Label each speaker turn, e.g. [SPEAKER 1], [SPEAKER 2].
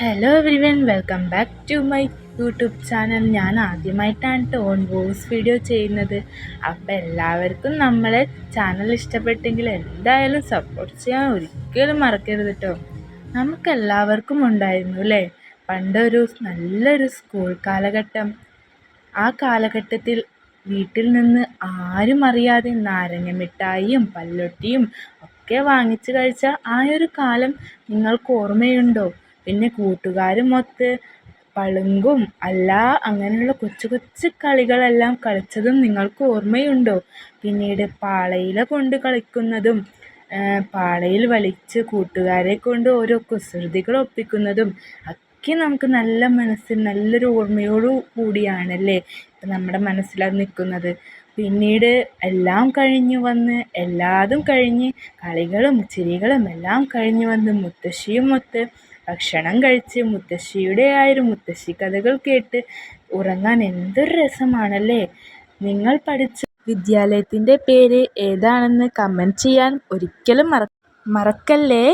[SPEAKER 1] Hello everyone, welcome back to my YouTube channel. ഞാൻ ആദ്യമായിട്ടാണ് on voice video ചെയ്യുന്നത്. അപ്പോൾ എല്ലാവർക്കും നമ്മളെ ചാനൽ ഇഷ്ടപ്പെട്ടെങ്കിൽ എന്തായാലും സപ്പോർട്ട് ചെയ്യാൻ ഒരിക്കലും മറക്കരുത് കേട്ടോ. നമുക്കെല്ലാവർക്കും ഉണ്ടായിരുന്നു അല്ലേ പണ്ടൊരു നല്ലൊരു സ്കൂൾ കാലഘട്ടം. ആ കാലഘട്ടത്തിൽ വീട്ടിൽ നിന്ന് ആരും അറിയാതെ നാരങ്ങ മിഠായിയും പല്ലൊട്ടിയും ഒക്കെ വാങ്ങിച്ച് കഴിച്ച ആ ഒരു കാലം നിങ്ങൾക്ക് ഓർമ്മയുണ്ടോ? പിന്നെ കൂട്ടുകാരുമൊത്ത് പളുങ്കും അല്ല അങ്ങനെയുള്ള കൊച്ചു കൊച്ചു കളികളെല്ലാം കളിച്ചതും നിങ്ങൾക്ക് ഓർമ്മയുണ്ടോ? പിന്നീട് പാളയില കൊണ്ട് കളിക്കുന്നതും പാളയിൽ വലിച്ച് കൂട്ടുകാരെ കൊണ്ട് ഓരോ കുസൃതികൾ ഒപ്പിക്കുന്നതും ഒക്കെ നമുക്ക് നല്ല മനസ്സിൽ നല്ലൊരു ഓർമ്മയോടു കൂടിയാണല്ലേ ഇപ്പം നമ്മുടെ മനസ്സിലത് നിൽക്കുന്നത്. പിന്നീട് എല്ലാം കഴിഞ്ഞു വന്ന് എല്ലാതും കഴിഞ്ഞ് കളികളും ചിരികളും എല്ലാം കഴിഞ്ഞു വന്ന് മുത്തശ്ശിയുമൊത്ത് ഭക്ഷണം കഴിച്ച് മുത്തശ്ശിയുടെ മുത്തശ്ശി കഥകൾ കേട്ട് ഉറങ്ങാൻ എന്തൊരു രസമാണല്ലേ. നിങ്ങൾ പഠിച്ച വിദ്യാലയത്തിൻ്റെ പേര് ഏതാണെന്ന് കമൻറ്റ് ചെയ്യാൻ ഒരിക്കലും മറക്കല്ലേ.